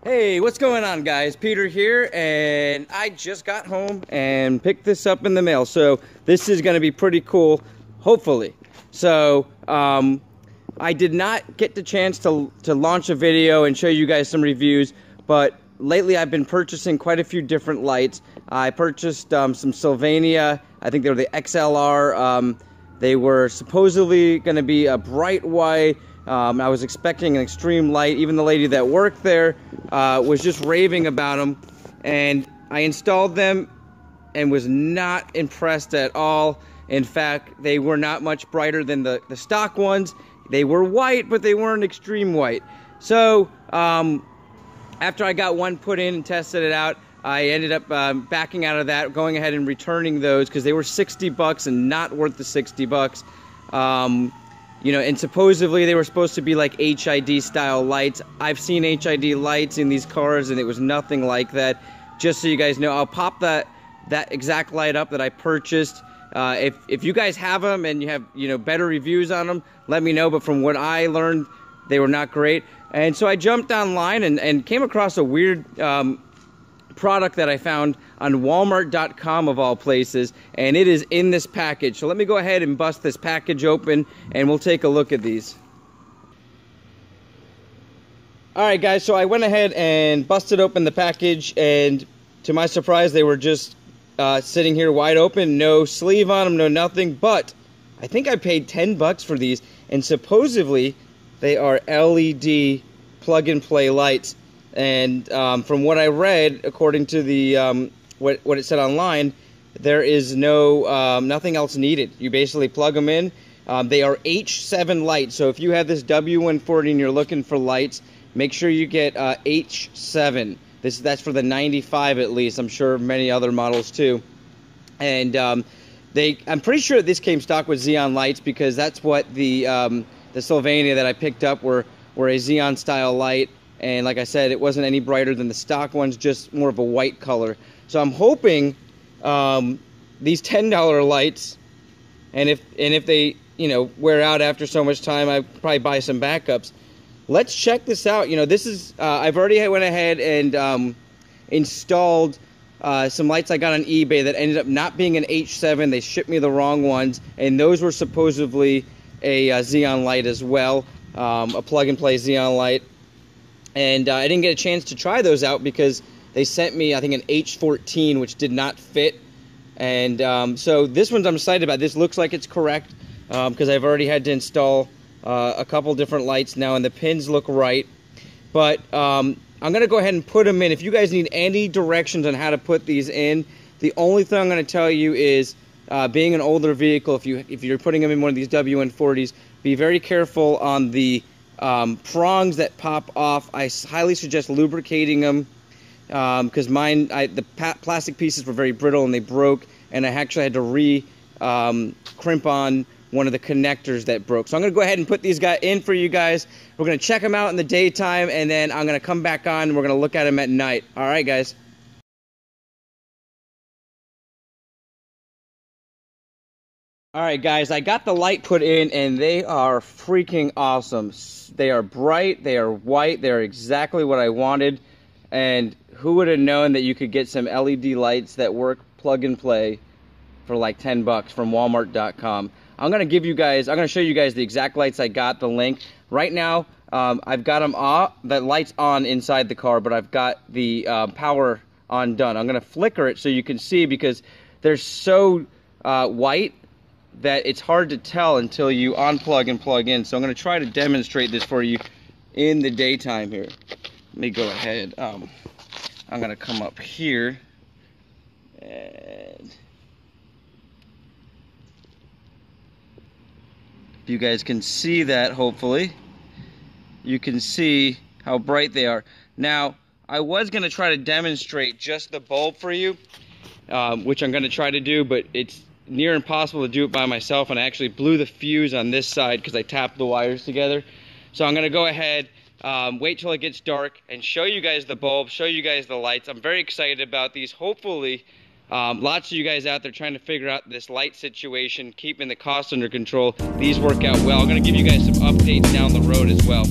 Hey, what's going on, guys? Peter here, and I just got home and picked this up in the mail. So this is going to be pretty cool, hopefully. So I did not get the chance to launch a video and show you guys some reviews, but lately I've been purchasing quite a few different lights. I purchased some Sylvania. I think they were the XLR. They were supposedly going to be a bright white. I was expecting an extreme light. Even the lady that worked there was just raving about them. And I installed them and was not impressed at all. In fact, they were not much brighter than the stock ones. They were white, but they weren't extreme white. So after I got one put in and tested it out, I ended up backing out of that, going ahead and returning those because they were 60 bucks and not worth the 60 bucks. You know, and supposedly they were supposed to be like HID style lights. I've seen HID lights in these cars and it was nothing like that. Just so you guys know, I'll pop that exact light up that I purchased. If you guys have them and you have, you know, better reviews on them, let me know. But from what I learned, they were not great. And so I jumped online and came across a weird product that I found on Walmart.com of all places, and it is in this package. So let me go ahead and bust this package open and we'll take a look at these. Alright guys, so I went ahead and busted open the package, and to my surprise they were just sitting here wide open, no sleeve on them, no nothing, but I think I paid 10 bucks for these, and supposedly they are LED plug-and-play lights. And from what I read, according to the what it said online, there is nothing else needed. You basically plug them in. They are H7 lights. So if you have this W140 and you're looking for lights, make sure you get H7. That's for the 95 at least. I'm sure many other models too. And I'm pretty sure this came stock with Xenon lights, because that's what the Sylvania that I picked up were a Xenon style light. And like I said, it wasn't any brighter than the stock ones, just more of a white color. So I'm hoping these $10 lights, and if they, you know, wear out after so much time, I probably buy some backups. Let's check this out. You know, this is I've already went ahead and installed some lights I got on eBay that ended up not being an H7. They shipped me the wrong ones, and those were supposedly a Xenon light as well, a plug-and-play Xenon light. And I didn't get a chance to try those out because they sent me, I think, an H14, which did not fit. And so this one's I'm excited about. This looks like it's correct because I've already had to install a couple different lights now, and the pins look right. But I'm going to go ahead and put them in. If you guys need any directions on how to put these in, the only thing I'm going to tell you is, being an older vehicle, if you're putting them in one of these W140s, be very careful on the prongs that pop off. I highly suggest lubricating them because the plastic pieces were very brittle and they broke, and I actually had to crimp on one of the connectors that broke. So I'm going to go ahead and put these guys in for you guys. We're going to check them out in the daytime, and then I'm going to come back on and we're going to look at them at night. Alright guys. Alright guys, I got the light put in and they are freaking awesome. They are bright, they are white, they are exactly what I wanted. And who would have known that you could get some LED lights that work plug and play for like 10 bucks from Walmart.com. I'm going to show you guys the exact lights I got, the link. Right now, I've got them off, the lights on inside the car, but I've got the power on done. I'm going to flicker it so you can see, because they're so white that it's hard to tell until you unplug and plug in. So I'm going to try to demonstrate this for you in the daytime here. Let me go ahead. I'm going to come up here, and if you guys can see that, hopefully you can see how bright they are. Now, I was going to try to demonstrate just the bulb for you, which I'm going to try to do, but it's near impossible to do it by myself, and I actually blew the fuse on this side because I tapped the wires together. So I'm going to go ahead, wait till it gets dark, and show you guys the bulb, show you guys the lights. I'm very excited about these. Hopefully, lots of you guys out there trying to figure out this light situation, keeping the cost under control, these work out well. I'm going to give you guys some updates down the road as well.